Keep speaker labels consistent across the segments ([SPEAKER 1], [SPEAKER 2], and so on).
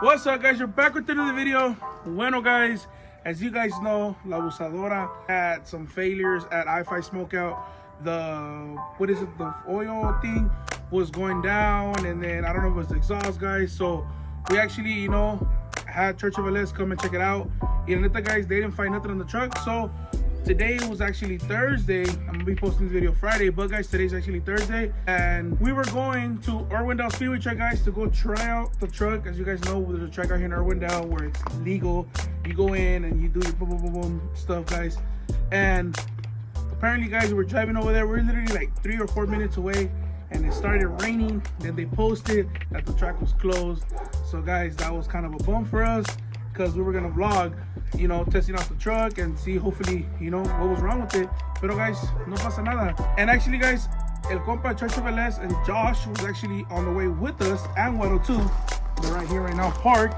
[SPEAKER 1] What's up, guys? You're back with another video. Bueno, guys, as you guys know, La Abusadora had some failures at I-Fi Smokeout. The oil thing was going down, and then I don't know if it was the exhaust, guys. So we actually, had Church of LS come and check it out. And the guys, they didn't find nothing on the truck. So today was actually Thursday. I'm gonna be posting this video Friday, but guys, today's actually Thursday, and we were going to Irwindale Speedway track, guys, to go try out the truck. As you guys know, there's a track out here in Irwindale where it's legal. You go in and you do your boom, boom, boom, boom stuff, guys. And apparently, guys, we were driving over there. We're literally like 3 or 4 minutes away, and it started raining. Then they posted that the track was closed. So, guys, that was kind of a bum for us, because we were gonna vlog, testing out the truck and see, hopefully, what was wrong with it. Pero, guys, no pasa nada. And actually, guys, el compa Church of LS and Josh was actually on the way with us, and Weddle too. They're right here right now, parked,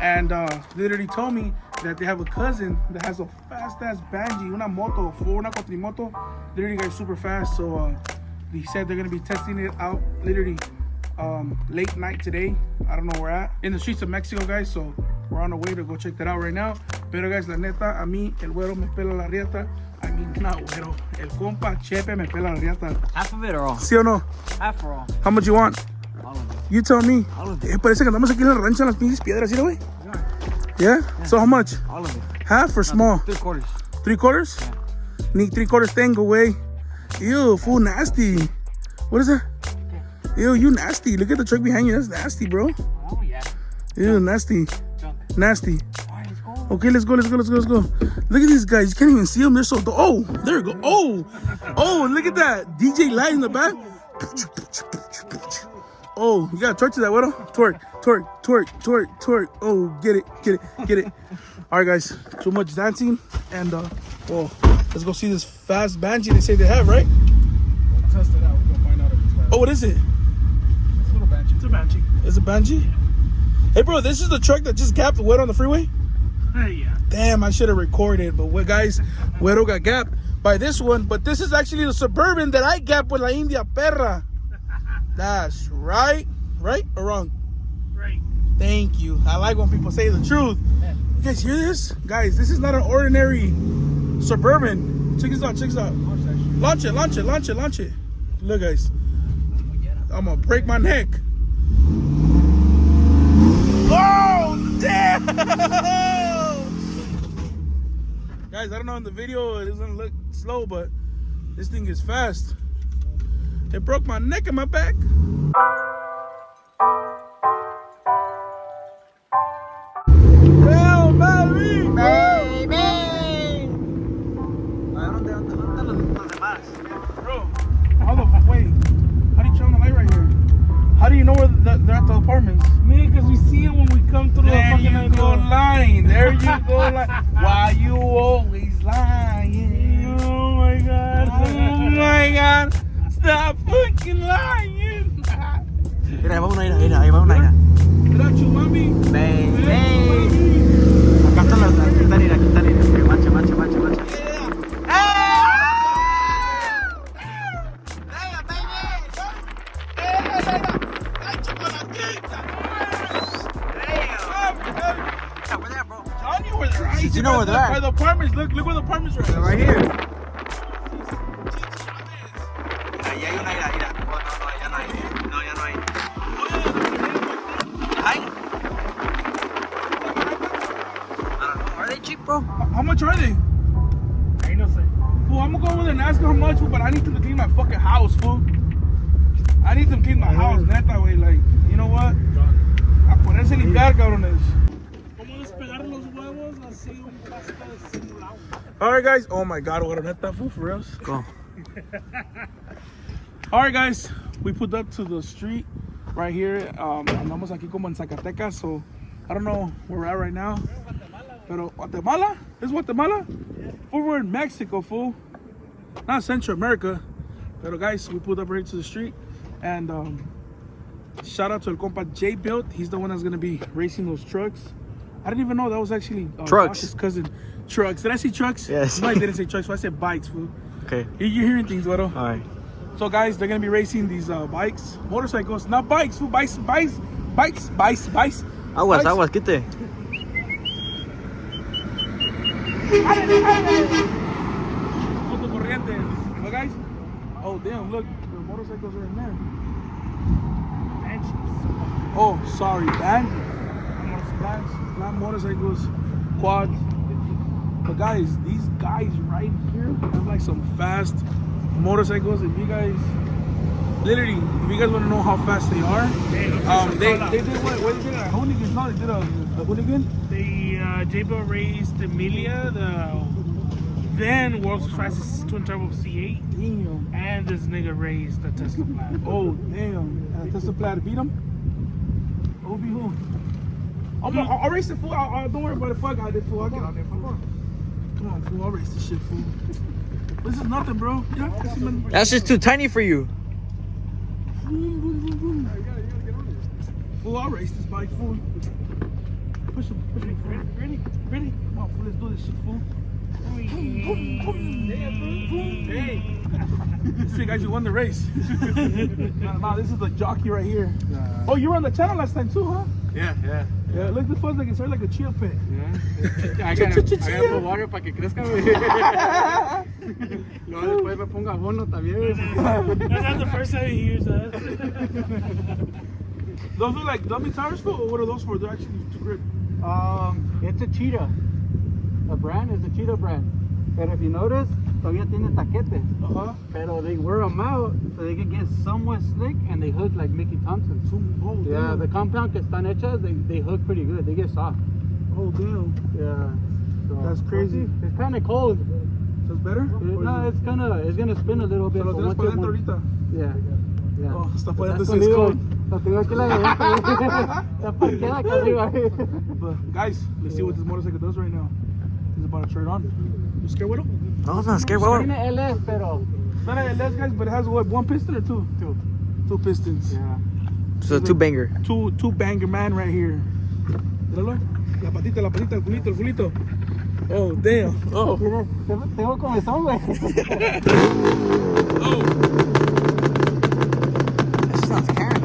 [SPEAKER 1] and literally told me that they have a cousin that has a fast-ass Banshee, una cuatrimoto, literally, guys, super fast. So he said they're gonna be testing it out literally late night today. I don't know where at, in the streets of Mexico, guys. So we're on the way to go check that out right now. Pero, guys, la neta, a mí el güero me pela la riata. I mean, not güero, el compa Chepe me pela la riata.
[SPEAKER 2] Half of it or all?
[SPEAKER 1] ¿Sí o no?
[SPEAKER 2] Half or all?
[SPEAKER 1] How much you want?
[SPEAKER 2] All of it.
[SPEAKER 1] You tell me.
[SPEAKER 2] All of it.
[SPEAKER 1] Parece que andamos aquí en la rancha en las pinches piedras, ¿sí, güey? Yeah? So how much?
[SPEAKER 2] All of it.
[SPEAKER 1] Half or small?
[SPEAKER 2] 3/4.
[SPEAKER 1] 3/4?
[SPEAKER 2] Yeah.
[SPEAKER 1] Need 3/4 tengo, güey. Ew, fool, nasty. What is that? Ew, you nasty. Look at the truck behind you. That's nasty, bro.
[SPEAKER 2] Oh, yeah.
[SPEAKER 1] Ew, nasty.
[SPEAKER 2] Junk.
[SPEAKER 1] Nasty.
[SPEAKER 2] All right, let's go.
[SPEAKER 1] Okay, let's go. Look at these guys. You can't even see them. They're so... Oh, there we go. Oh, look at that. DJ light in the back. Oh, you gotta twerk to that, Weddle. Twerk. Oh, get it. All right, guys. Too much dancing. And, let's go see this fast Banshee they say they have, right?
[SPEAKER 3] We'll test it out. We're gonna find out if it's fast.
[SPEAKER 1] Oh, what is it?
[SPEAKER 3] It's a little Banshee.
[SPEAKER 1] It's a Banshee. It's a Banshee? Hey, bro, this is the truck that just gapped Weddle on the freeway?
[SPEAKER 3] Yeah.
[SPEAKER 1] Damn, I should have recorded. But, guys, Weddle got gapped by this one. But this is actually the Suburban that I gapped with La India Perra. That's right. Right or wrong?
[SPEAKER 3] Right.
[SPEAKER 1] Thank you. I like when people say the truth. You guys hear this? Guys, this is not an ordinary Suburban. Check this out. Launch it. Look, guys. I'm gonna break my neck. Oh, damn! Guys, I don't know, in the video it doesn't look slow, but this thing is fast. It broke my neck and my back. Hell, baby! Bro, wait. How do you turn on the light right here? How do you know where they're at the apartments?
[SPEAKER 3] Man, because we see it when we come through
[SPEAKER 1] There
[SPEAKER 3] the fucking
[SPEAKER 1] you go, lying. Why you always lying?
[SPEAKER 3] Oh my god.
[SPEAKER 1] Oh my god. Stop fucking lying.
[SPEAKER 2] Mira, ahí va una ira.
[SPEAKER 1] Is that you, mami?
[SPEAKER 2] Acá están las, aquí están ira. Mancha.
[SPEAKER 1] John, you were right.
[SPEAKER 2] You know where they're at.
[SPEAKER 1] Where the apartments, look where the apartments are at.
[SPEAKER 2] Right here.
[SPEAKER 4] Ahí hay una ira. No, ya no hay.
[SPEAKER 2] Are they cheap, bro?
[SPEAKER 1] How much are they?
[SPEAKER 3] Ahí no sé.
[SPEAKER 1] Fool, I'm gonna go over there and ask how much, fool, but I need them to clean my fucking house, fool. I need them to clean my house, neta, way. Like, you know what? A ponerse a limpiar, cabrones.
[SPEAKER 3] ¿Cómo despegar los huevos así un pasta de simulado?
[SPEAKER 1] Alright, guys. Oh my god, what a neta, fool, for reals.
[SPEAKER 2] Go.
[SPEAKER 1] Alright, guys, we pulled up to the street right here. Andamos aquí como en Zacatecas, so I don't know where we're at right now. Pero Guatemala? This is Guatemala? Fool, we're in Mexico, fool. Not Central America. Pero, guys, we pulled up right to the street, and shout out to el compa J Built. He's the one that's gonna be racing those trucks. I didn't even know that was actually
[SPEAKER 2] Trucks.
[SPEAKER 1] Josh's cousin. Trucks. Did I say trucks?
[SPEAKER 2] Yes.
[SPEAKER 1] No, I didn't say trucks. So I said bikes, fool.
[SPEAKER 2] Okay.
[SPEAKER 1] You're hearing things, Weddle.
[SPEAKER 2] All right.
[SPEAKER 1] So, guys, they're gonna be racing these bikes, motorcycles, not bikes, fool, bikes.
[SPEAKER 2] Aguas, aguas, quite.
[SPEAKER 1] Punto corriente. Look, guys. Oh, damn, look. The motorcycles are in there. Oh, sorry, not motorcycles, quads. But guys, these guys right here have like some fast motorcycles. If you guys, literally, if you guys want to know how fast they are, they did what they did a hooligan. No, they did a hooligan.
[SPEAKER 3] The J-Bill raced Emilia, the then world's fastest twin turbo C8,
[SPEAKER 1] Damn.
[SPEAKER 3] and this nigga raced the Tesla Plaid.
[SPEAKER 1] Oh, damn. Tesla Plaid beat him? Who beat who? I'll race the fool. Don't worry about it. Fuck, I did fool. I'll get on there. Come on, fool. I'll race this shit, fool. This is nothing, bro. Yeah, this is nothing.
[SPEAKER 2] That's just too tiny for you.
[SPEAKER 1] Fool, I'll race this bike, fool. Push him, fool. Ready? Come on, fool. Let's do this shit, fool. Hey. See, guys, you won the race. Nah, this is the jockey right here. Oh, you were on the channel last time too, huh?
[SPEAKER 4] Yeah.
[SPEAKER 1] Yeah, look, this one's like, it's like a chia pet.
[SPEAKER 4] Yeah. I gotta put water para que crezca, güey. Luego después me ponga abono también, güey.
[SPEAKER 3] That's not the first time he hears that.
[SPEAKER 1] Those are like dummy tires, fool, or what are those for? They're actually to grip.
[SPEAKER 5] It's a cheetah. The brand is a cheetah brand. But if you notice, todavía tiene taquetes.
[SPEAKER 1] Uh-huh.
[SPEAKER 5] Pero they wear them out so they can get somewhat slick and they hook like Mickey Thompson.
[SPEAKER 1] Oh,
[SPEAKER 5] Yeah,
[SPEAKER 1] damn.
[SPEAKER 5] the compound que están hechas, they hook pretty good. They get soft.
[SPEAKER 1] Oh, damn.
[SPEAKER 5] Yeah. So,
[SPEAKER 1] That's crazy.
[SPEAKER 5] It's kind of cold.
[SPEAKER 1] That's better?
[SPEAKER 5] No, it's gonna spin a little bit.
[SPEAKER 1] Pero
[SPEAKER 5] but
[SPEAKER 1] tienes
[SPEAKER 5] once
[SPEAKER 1] para
[SPEAKER 5] you-
[SPEAKER 1] dentro ahorita.
[SPEAKER 5] Yeah. Yeah.
[SPEAKER 1] Oh, está para
[SPEAKER 5] Está
[SPEAKER 1] adentro, ese es
[SPEAKER 5] escondido.
[SPEAKER 1] cold.
[SPEAKER 5] Lo tengo aquí en la llanta. Está parqueada acá arriba.
[SPEAKER 1] But guys, let's see what this motorcycle does right now. He's about to turn it on. You scared, Widow?
[SPEAKER 2] No, I'm not scared. Well,
[SPEAKER 5] Tiene LS, pero.
[SPEAKER 1] It's not a LS, guys, but it has what, one piston or two? Two pistons.
[SPEAKER 5] Yeah.
[SPEAKER 2] it's a two banger.
[SPEAKER 1] Two banger man right here. Míralo. La patita, el culito. Oh, damn. Oh.
[SPEAKER 5] Tengo comezón, güey.
[SPEAKER 1] Oh.
[SPEAKER 2] That sounds Karen.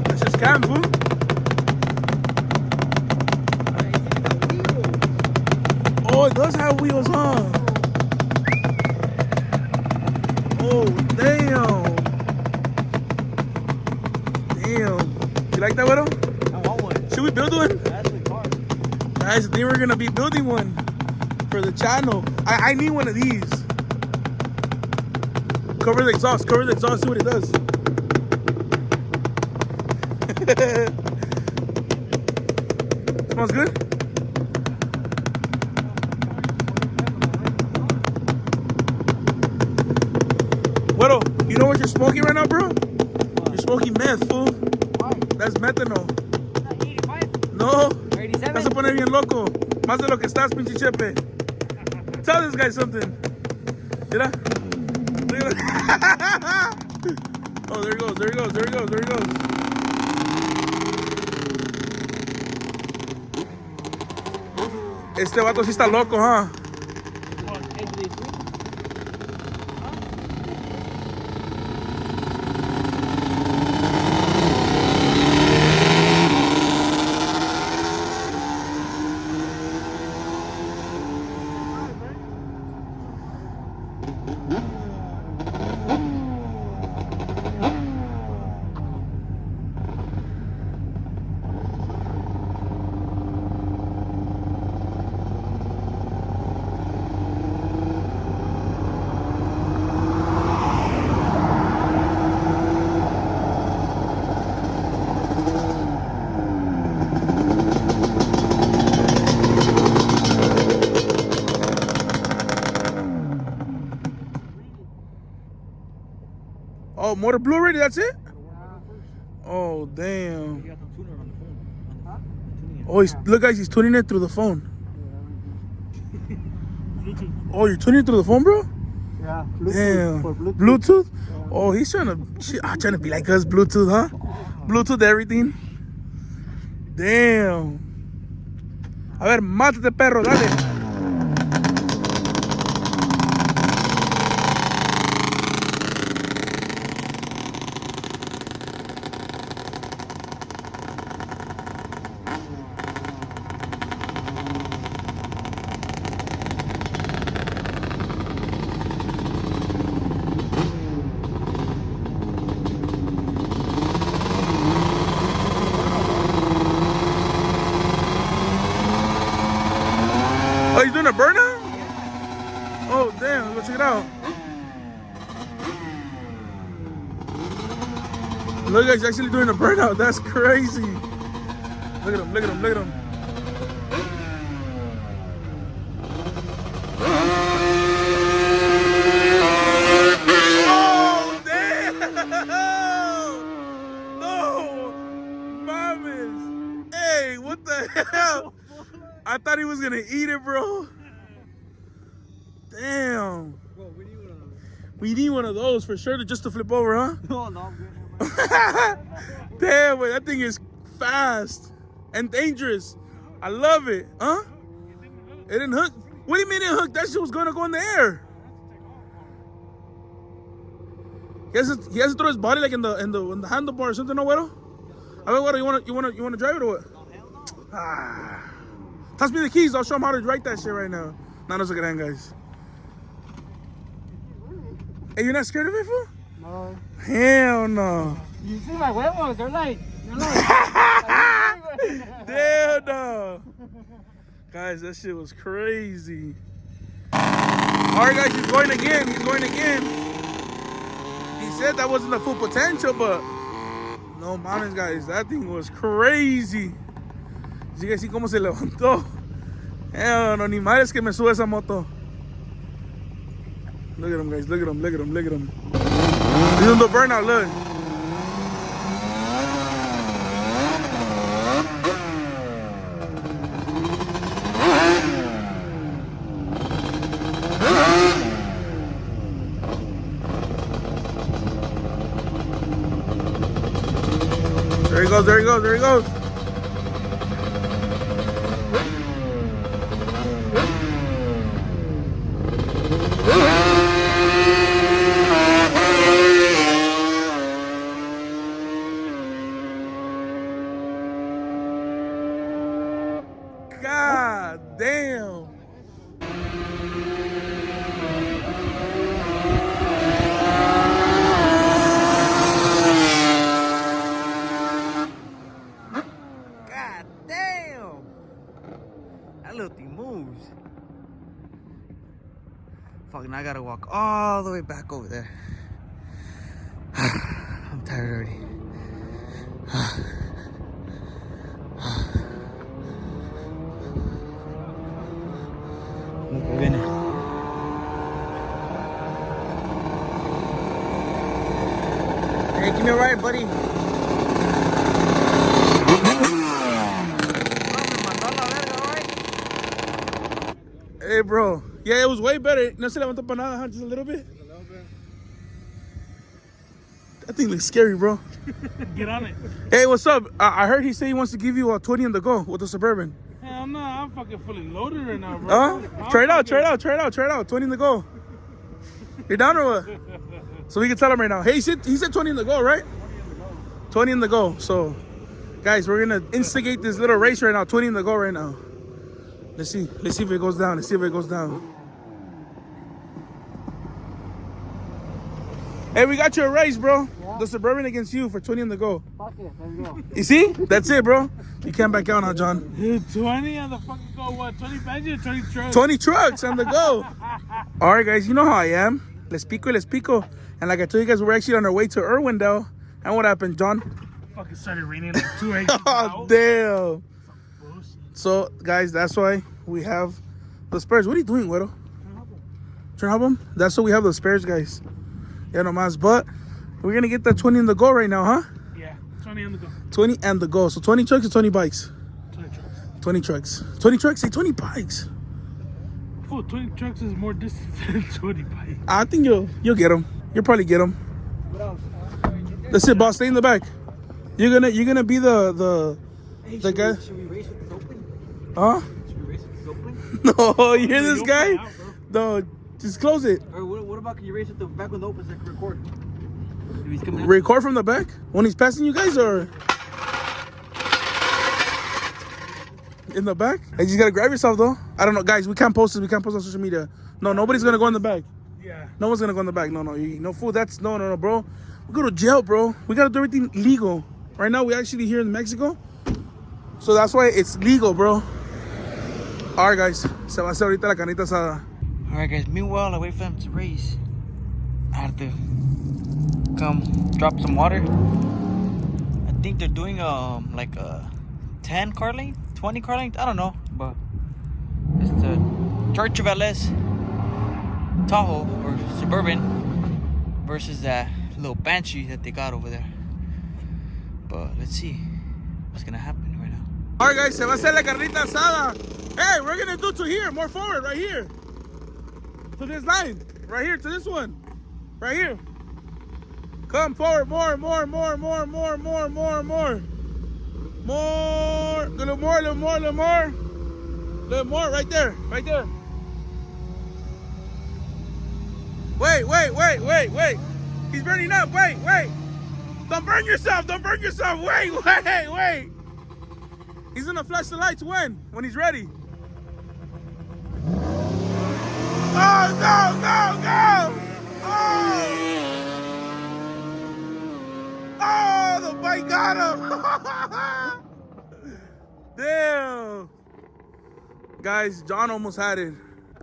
[SPEAKER 1] That's just cam, fool. Oh, it does have wheels, huh? Oh, damn. You like that, Widow?
[SPEAKER 2] I want one.
[SPEAKER 1] Should we build one?
[SPEAKER 2] That's the car.
[SPEAKER 1] Guys, I think we're gonna be building one for the channel. I need one of these. Cover the exhaust, see what it does. Smells good? Widow, you know what you're smoking right now, bro? You're smoking meth, fool. That's methanol. No, te vas a poner bien loco. Más de lo que estás, pinche chepe. Tell this guy something. Mira. Oh, there he goes. Este vato sí está loco, huh? Oh, motor blue already? That's it? Oh, damn. Oh, look, guys, he's tuning it through the phone. Oh, you're tuning it through the phone, bro?
[SPEAKER 5] Yeah.
[SPEAKER 1] Damn.
[SPEAKER 5] For Bluetooth.
[SPEAKER 1] Bluetooth? Oh, he's trying to be like us, Bluetooth, huh? Bluetooth everything. Damn. A ver, mátate, perro, dale. he's doing a burnout? Oh, damn. Let's go check it out. Look, he's actually doing a burnout. That's crazy. Look at him, look at him, look at him. Oh, damn! No! Mames! Hey, what the hell? I thought he was gonna eat it, bro. Damn.
[SPEAKER 5] Bro, we need one of those.
[SPEAKER 1] We need one of those for sure just to flip over, huh?
[SPEAKER 5] No, no, I'm good.
[SPEAKER 1] Damn, wait, that thing is fast and dangerous. I love it, huh? It didn't hook. What do you mean it hooked? That shit was gonna go in the air. He has to throw his body like in the handlebar or something, no, Güero? I mean, Güero, you wanna drive it or what? Ah. Toss me the keys. I'll show him how to write that shit right now. Nah, no se crean, guys. Hey, you're not scared of it, fool?
[SPEAKER 5] No.
[SPEAKER 1] Hell no.
[SPEAKER 5] You see my huevos? They're like.
[SPEAKER 1] Damn no. Guys, that shit was crazy. Alright guys, he's going again. He's going again. He said that wasn't the full potential, but no mames, guys, that thing was crazy. You guys see cómo se levantó. Hell no, ni madres que me sube esa moto. Look at him, guys. Look at him, look at him, look at him. He's doing the burnout, look. There he goes, there he goes, there he goes. God damn.
[SPEAKER 2] God damn. That little thing moves. Fuck, now I gotta walk all the way back over there. I'm tired already. Hey, give me a ride, buddy.
[SPEAKER 1] Hey, bro. Yeah, it was way better. No se levantó para nada, huh? Just a little bit.
[SPEAKER 5] A little bit.
[SPEAKER 1] That thing looks scary, bro.
[SPEAKER 3] Get on it.
[SPEAKER 1] Hey, what's up? I heard he said he wants to give you a 20 on the go with the Suburban.
[SPEAKER 3] Hell no, I'm fucking fully loaded right now, bro.
[SPEAKER 1] Huh? Try it out, try it out, try it out, try it out. 20 in the go. You're down or what? So we can tell him right now. Hey, he said 20 in the go, right? 20 in the go. So, guys, we're gonna instigate this little race right now. 20 in the go right now. Let's see if it goes down. Let's see if it goes down. Hey, we got you a race, bro.
[SPEAKER 5] Yeah.
[SPEAKER 1] The Suburban against you for 20 in the go.
[SPEAKER 5] Fuck it, let's go.
[SPEAKER 1] You see? That's it, bro. You can't back out now, John.
[SPEAKER 3] 20 on the fucking go, what? 20 Banshee or 20 trucks?
[SPEAKER 1] 20 trucks on the go. All right, guys, you know how I am. Les pico, les pico. And like I told you guys, we're actually on our way to Irwindale. And what happened, John?
[SPEAKER 3] Fucking started raining like 2 inches.
[SPEAKER 1] Oh, damn.
[SPEAKER 3] Bullshit.
[SPEAKER 1] So, guys, that's why we have the spares. What are you doing, Güero? Trying to help him? That's why we have the spares, guys. Yeah, no mas. But we're going to get that 20 in the go right now, huh?
[SPEAKER 3] Yeah, 20 on the go.
[SPEAKER 1] 20 and the go. So 20 trucks or 20 bikes?
[SPEAKER 3] 20 trucks.
[SPEAKER 1] 20 trucks. 20 trucks? Say 20 bikes.
[SPEAKER 3] Fool, 20 trucks is more distance than 20 bikes.
[SPEAKER 1] I think you'll get them. You'll probably get them.
[SPEAKER 5] What else?
[SPEAKER 1] That's it, boss. Stay in the back. You're gonna be the guy.
[SPEAKER 2] Should we race with this open?
[SPEAKER 1] Huh?
[SPEAKER 2] Should we race with this open?
[SPEAKER 1] No, you hear this
[SPEAKER 3] You'll
[SPEAKER 1] guy?
[SPEAKER 3] find out, bro.
[SPEAKER 1] No, just close it.
[SPEAKER 2] Or what about, can you race with the back window open so I can record? If he's coming up.
[SPEAKER 1] Record from the back when he's passing you guys, or in the back? Hey, you just gotta grab yourself though. I don't know, guys. We can't post this. We can't post on social media. No, nobody's gonna go in the back.
[SPEAKER 3] Yeah.
[SPEAKER 1] No one's gonna go in the back. No, no fool. That's no, bro. We go to jail, bro. We gotta do everything legal. Right now, we actually here in Mexico, so that's why it's legal, bro. All right, guys. Se va a hacer ahorita la carnita asada.
[SPEAKER 2] Alright guys, meanwhile I wait for them to raise. I have to come drop some water. I think they're doing like a 10 car length, 20 car length, I don't know, but it's the Church of LS Tahoe or Suburban versus that little Banshee that they got over there. But let's see what's gonna happen right now.
[SPEAKER 1] All right, guys, se va a hacer la carnita asada. Hey, we're gonna do to here, more forward, right here. To this line, right here, to this one, right here. Come forward, more. More, a little more, right there. Wait. He's burning up, wait. Don't burn yourself, wait. He's gonna flash the lights when he's ready. Oh, go! Oh, the bike got him. Damn. Guys, John almost had it.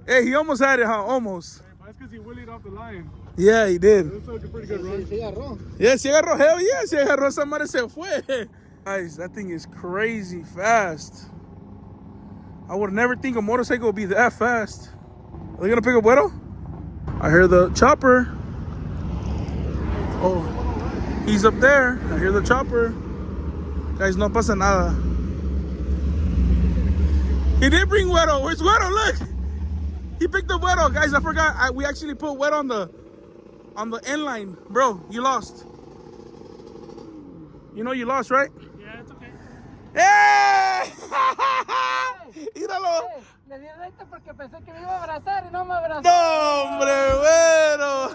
[SPEAKER 1] Hey, he almost had it, huh? Almost.
[SPEAKER 3] That's because he willied off the line.
[SPEAKER 1] Yeah, he did.
[SPEAKER 3] It was a pretty good run.
[SPEAKER 1] Yeah, si agarró. Hell yeah, si agarró, esa madre se fue. Guys, that thing is crazy fast. I would never think a motorcycle would be that fast. Are they gonna pick up Güero? I hear the chopper. Oh, he's up there. I hear the chopper. Guys, no pasa nada. He did bring Güero. Where's Güero? Look. He picked up Güero. Guys, I forgot. We actually put Güero on the end line. Bro, you lost. You know you lost, right?
[SPEAKER 3] Yeah, it's okay.
[SPEAKER 1] ¡Eh! ¡Míralo!
[SPEAKER 5] Le di recto porque pensé que me iba a abrazar y no me abrazó.
[SPEAKER 1] ¡No, hombre, bueno!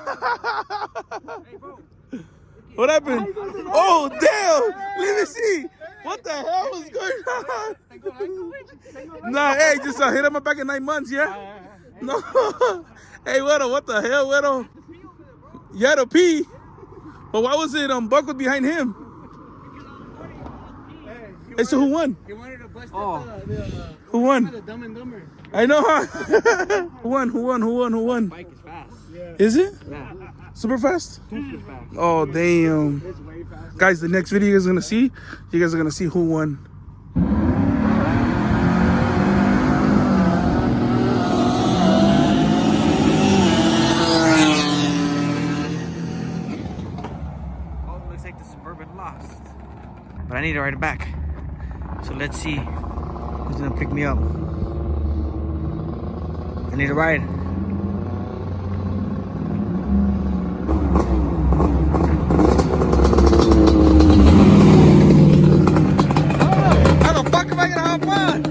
[SPEAKER 1] What happened? Oh, damn! Let me see. What the hell was going on? Nah, hey, just hit him back in 9 months, yeah? No. Hey, Güero, what the hell, Güero? You had to pee. But why was it buckled behind him? Hey, so who won?
[SPEAKER 2] He wanted to bust
[SPEAKER 1] Who won?
[SPEAKER 2] the Dumb and Dumber.
[SPEAKER 1] I know, huh? Who won?
[SPEAKER 2] Bike is fast.
[SPEAKER 1] Is it?
[SPEAKER 2] Yeah.
[SPEAKER 1] Super fast?
[SPEAKER 2] Super fast.
[SPEAKER 1] Oh, damn.
[SPEAKER 2] It's way fast.
[SPEAKER 1] Guys, the next video you guys are going to see, you guys are going to see who won.
[SPEAKER 2] Oh, looks like the Suburban lost. But I need to ride it back. So let's see who's gonna pick me up. I need a ride. How the fuck am I gonna have fun?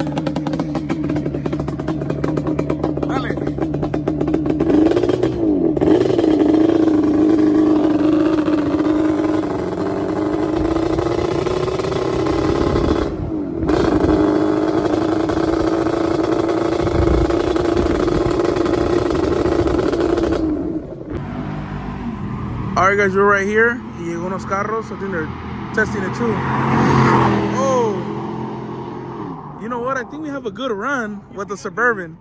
[SPEAKER 1] Alright guys, we're right here. Y llegó unos carros. I think they're testing it too. Oh! You know what? I think we have a good run with the Suburban.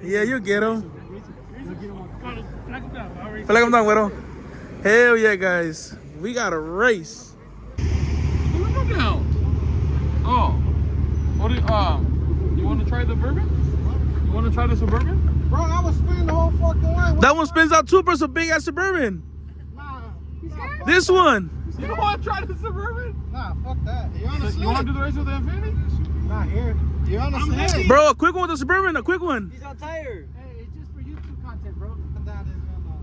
[SPEAKER 1] Yeah, you get him. Flag him down, Güero. Hell yeah, guys. We got a race.
[SPEAKER 3] Oh. What do you want to try the Suburban? You want to try the Suburban?
[SPEAKER 2] Bro, I was spinning the whole fucking way.
[SPEAKER 1] That one spins out too, but it's a big ass Suburban. This one.
[SPEAKER 3] You don't want to try the Suburban?
[SPEAKER 2] Nah, fuck that. You
[SPEAKER 3] You want to do the race with the Infinity?
[SPEAKER 2] Not here. You honestly?
[SPEAKER 1] Bro, a quick one with the Suburban, a quick one.
[SPEAKER 2] He's on tire.
[SPEAKER 5] Hey, it's just for YouTube content, bro.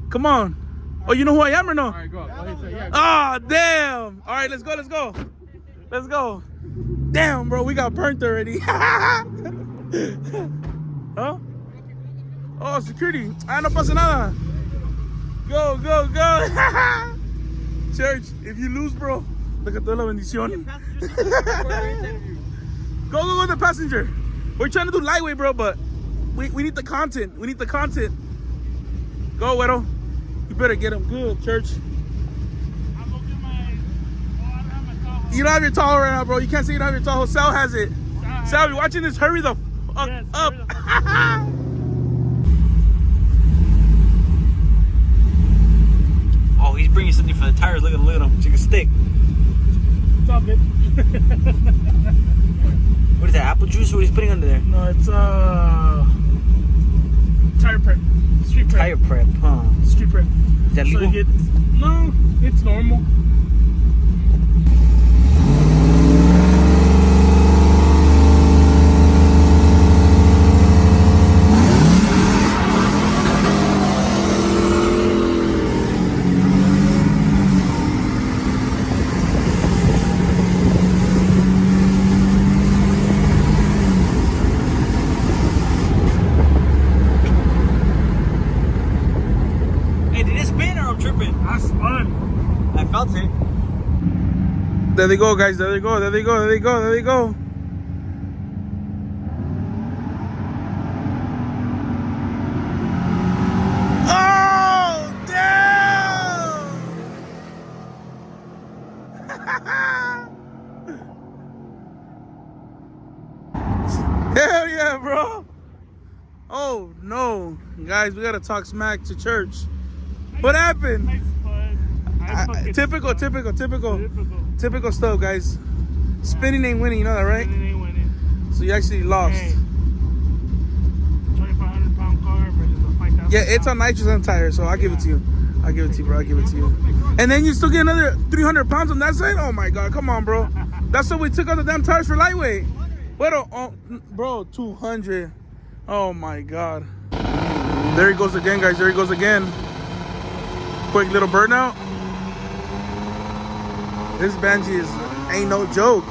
[SPEAKER 1] Come on. Oh, you know who I am or no?
[SPEAKER 3] All right, go. Yeah,
[SPEAKER 1] Ah, damn. All right, let's go. Let's go. Damn, bro, we got burnt already. Huh? Oh, security. Ah, no pasa nada. Go. Church, if you lose, bro, look at toda la bendición. Go, the passenger. We're trying to do lightweight, bro, but we need the content. Go, Güero. You better get him good, church.
[SPEAKER 3] I'm gonna get my. Oh, I don't have my Tahoe.
[SPEAKER 1] You don't have your Tahoe right now, bro. You can't say you don't have your Tahoe. Sal has it. Sal, you're watching this. Hurry the
[SPEAKER 3] Yes,
[SPEAKER 1] up.
[SPEAKER 3] where the fuck-
[SPEAKER 2] Oh, he's bringing something for the tires. Look at him. Take a stick.
[SPEAKER 3] It's all good.
[SPEAKER 2] What is that? Apple juice? What he's putting under there?
[SPEAKER 3] No, it's tire prep. Street prep.
[SPEAKER 2] Tire prep, huh?
[SPEAKER 3] Street prep.
[SPEAKER 2] Is that
[SPEAKER 3] So
[SPEAKER 2] legal?
[SPEAKER 3] it gets, no, it's normal.
[SPEAKER 2] Hey, did it spin or I'm tripping?
[SPEAKER 3] I spun.
[SPEAKER 2] I felt it.
[SPEAKER 1] There they go, guys. There they go. There they go. There they go. There they go. Oh, damn! Hell yeah, bro. Oh, no. Guys, we got to talk smack to church. What happened?
[SPEAKER 3] I spun. I fucking
[SPEAKER 1] Typical stuff, guys. Spinning ain't winning, you know that, right?
[SPEAKER 3] And it ain't winning.
[SPEAKER 1] So you actually lost.
[SPEAKER 3] Hey, 2,500-pound car versus a 5,000.
[SPEAKER 1] Yeah, it's on nitrogen tire, so I'll give it to you. I'll give it to you, bro. I'll give it to you. And then you still get another 300 pounds on that side? Oh my God, come on, bro. That's what we took out the damn tires for lightweight. What bro, 200. Oh my God. There he goes again, guys. There he goes again. Quick little burnout. This Banshee ain't no joke.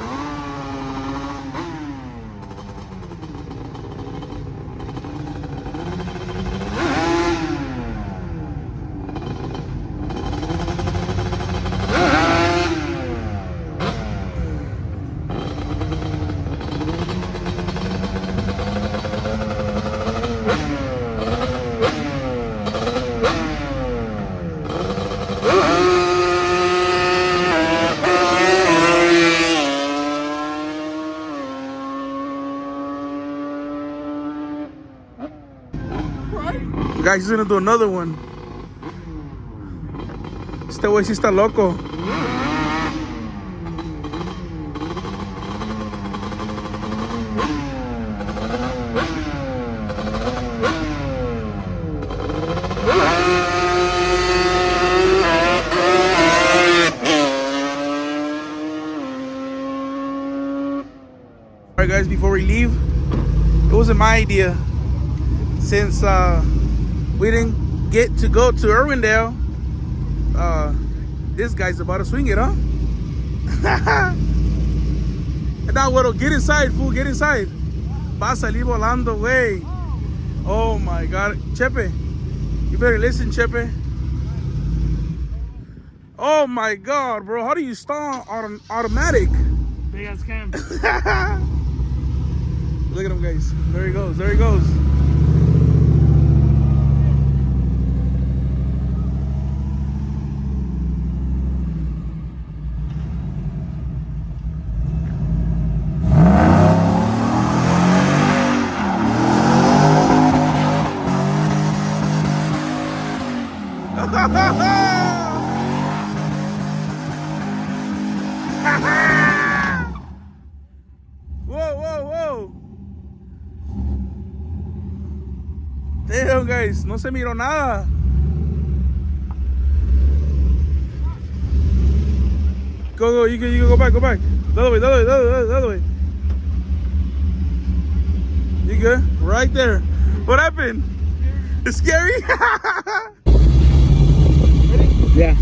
[SPEAKER 1] Guys, he's gonna do another one. Este güey sí está loco. Alright guys, before we leave, it wasn't my idea. Since we didn't get to go to Irwindale, this guy's about to swing it, huh? And now what'll get inside, fool, get inside. Va a salir volando, güey. Oh my God. Chepe, you better listen, Chepe. Oh my God, bro. How do you stall on automatic?
[SPEAKER 3] Big ass cam.
[SPEAKER 1] Look at him, guys. There he goes. There he goes. Whoa. Damn, guys, no se miró nada. Go, you can go back. The other way. You good? Right there. What happened? It's scary?
[SPEAKER 2] Yeah.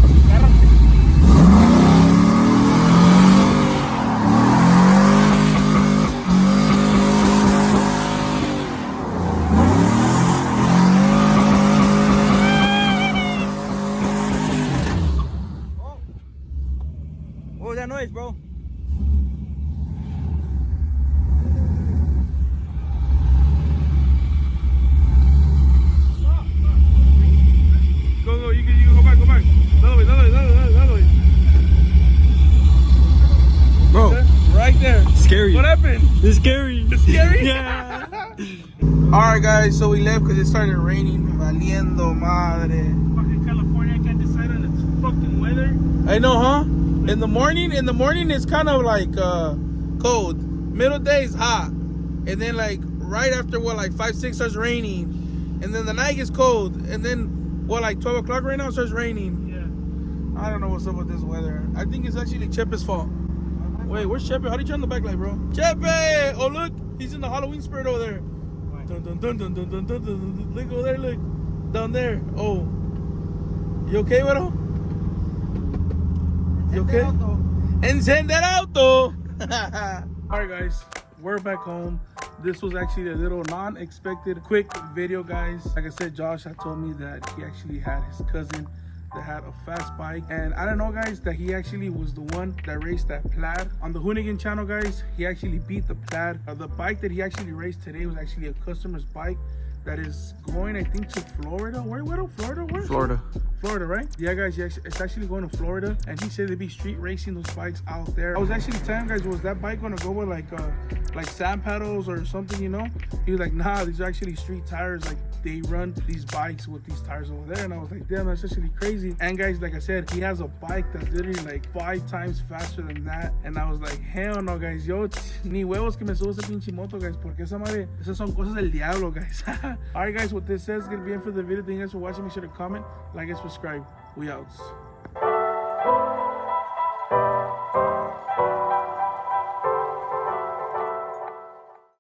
[SPEAKER 2] What was that noise, bro?
[SPEAKER 1] Go, you can go back. The other way. Bro, right there.
[SPEAKER 2] Scary.
[SPEAKER 1] What happened?
[SPEAKER 2] It's scary.
[SPEAKER 1] It's scary?
[SPEAKER 2] Yeah.
[SPEAKER 1] Alright guys, so we left because it started raining. Valiendo madre.
[SPEAKER 3] Fucking California can't decide on its fucking weather.
[SPEAKER 1] I know, huh? In the morning it's kind of like cold. Middle day is hot. And then like right after like 5, 6 starts raining. And then the night gets cold. And then like 12 o'clock right now it starts raining.
[SPEAKER 3] Yeah.
[SPEAKER 1] I don't know what's up with this weather. I think it's actually Chepe's fault. Wait, where's Chepe? How do you turn the backlight, bro? Chepe! Oh look, he's in the Halloween spirit over there. Dun, dun, dun, dun, dun, dun, dun, dun. Look over there, look. Down there. Oh. You okay, Güero? You okay? Encender auto. Alright guys, we're back home. This was actually a little non-expected quick video, guys. Like I said, Josh had told me that he actually had his cousin that had a fast bike, and I don't know guys that he actually was the one that raced that Plaid on the Huntington channel, guys. He actually beat the Plaid. The bike that he actually raced today was actually a customer's bike that is going, I think, to Florida. Where Florida? Where? Florida, right? Yeah, guys, it's actually going to Florida, and he said they'd be street racing those bikes out there. I was actually telling guys, was that bike going to go with like sand paddles or something, you know? He was like, nah, these are actually street tires. Like, they run these bikes with these tires over there. And I was like, damn, that's actually crazy. And guys, like I said, he has a bike that's literally like 5 times faster than that. And I was like, hell no, guys. Yo, ni huevos que me subo esa pinche moto, guys, porque esa madre, esas son cosas del diablo, guys. Alright guys, what this says is gonna be it for the video. Thank you guys for watching. Make sure to comment, like, and subscribe. We out.